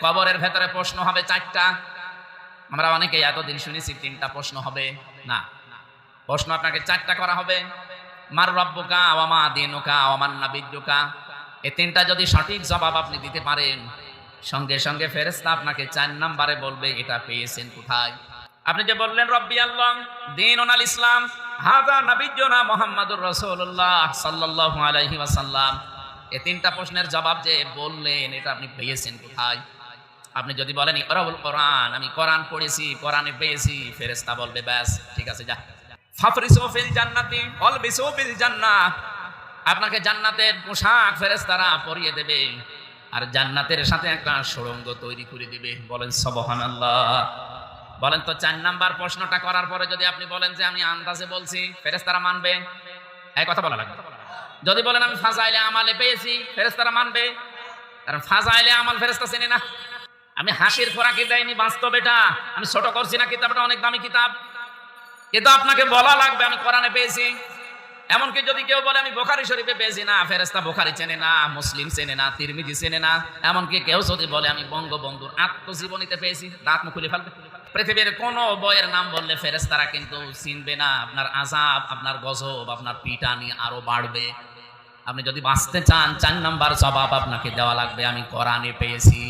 কবরের ভেতরে প্রশ্ন হবে 4টা। আমরা অনেকেই এতদিন শুনেছি 3টা প্রশ্ন হবে, না, প্রশ্ন আপনাকে 4টা করা হবে। মার রব্বুকা ওয়া মা দীনুকা ওয়া মান নাবিয়্যুকা, এই 3টা যদি সঠিক জবাব আপনি দিতে পারেন, সঙ্গে সঙ্গে ফেরেশতা আপনাকে 4 নম্বরে বলবে এটা পেয়েছেন কোথায়। আপনি যে বললেন রব্বি আল্লাহ, দীনুল ইসলাম, হাযা নাবিয়্যুনা মুহাম্মাদুর রাসূলুল্লাহ সাল্লাল্লাহু আলাইহি ওয়াসাল্লাম, এই 3টা প্রশ্নের জবাব যে বললেন এটা আপনি পেয়েছেন কোথায়। আপনি যদি বলেন ইকরাউল কোরআন, আমি কোরআন পড়েছি, কোরআনে পেয়েছি, ফেরেশতা বলবে ব্যাস ঠিক আছে, যা। ফাফরিসু ফিল জান্নাতি ওয়ালবিসু ফিল জান্নাহ, আপনাকে জান্নাতের পোশাক ফেরেশতারা পরিয়ে দেবে আর জান্নাতের সাথে একটা সুড়ঙ্গ তৈরি করে দিবে। বলেন সুবহানাল্লাহ। বলেন তো 4 নাম্বার প্রশ্নটা করার পরে যদি আপনি বলেন যে আমি আন্দাজে বলছি, ফেরেশতারা মানবে? এই কথা বলা লাগবে। যদি বলেন আমি ফাজাইলে আমালে পেয়েছি, ফেরেশতারা মানবে? কারণ ফাজাইলে আমাল ফেরেশতা চেনে না। আমি হাসির খোরাকি দেয়নি বাস্তব, এটা আমি ছোট করছি না, কিতাবটা অনেক দামি কিতাব, কিন্তু আপনাকে বলা লাগবে আমি কোরআনে পেয়েছি। এমনকি যদি কেউ বলে আমি বুখারী শরীফে পেয়েছি, না, ফেরেশতা বুখারী চেনে না, মুসলিম চেনে না, তিরমিজি চেনে না। এমনকি কেউ যদি বলে আমি বঙ্গবন্ধুর আত্মজীবনীতে পেয়েছি, দাঁত মুখ খুলে ফেলবে। পৃথিবীর কোন বইয়ের নাম বললে ফেরেশতারা কিন্তু চিনবে না। আপনার আযাব, আপনার গজব, আপনার পিটানি আরো বাড়বে। আপনি যদি বাঁচতে চান 4 নাম্বার জবাব আপনাকে দেওয়া লাগবে আমি কোরআনে পেয়েছি।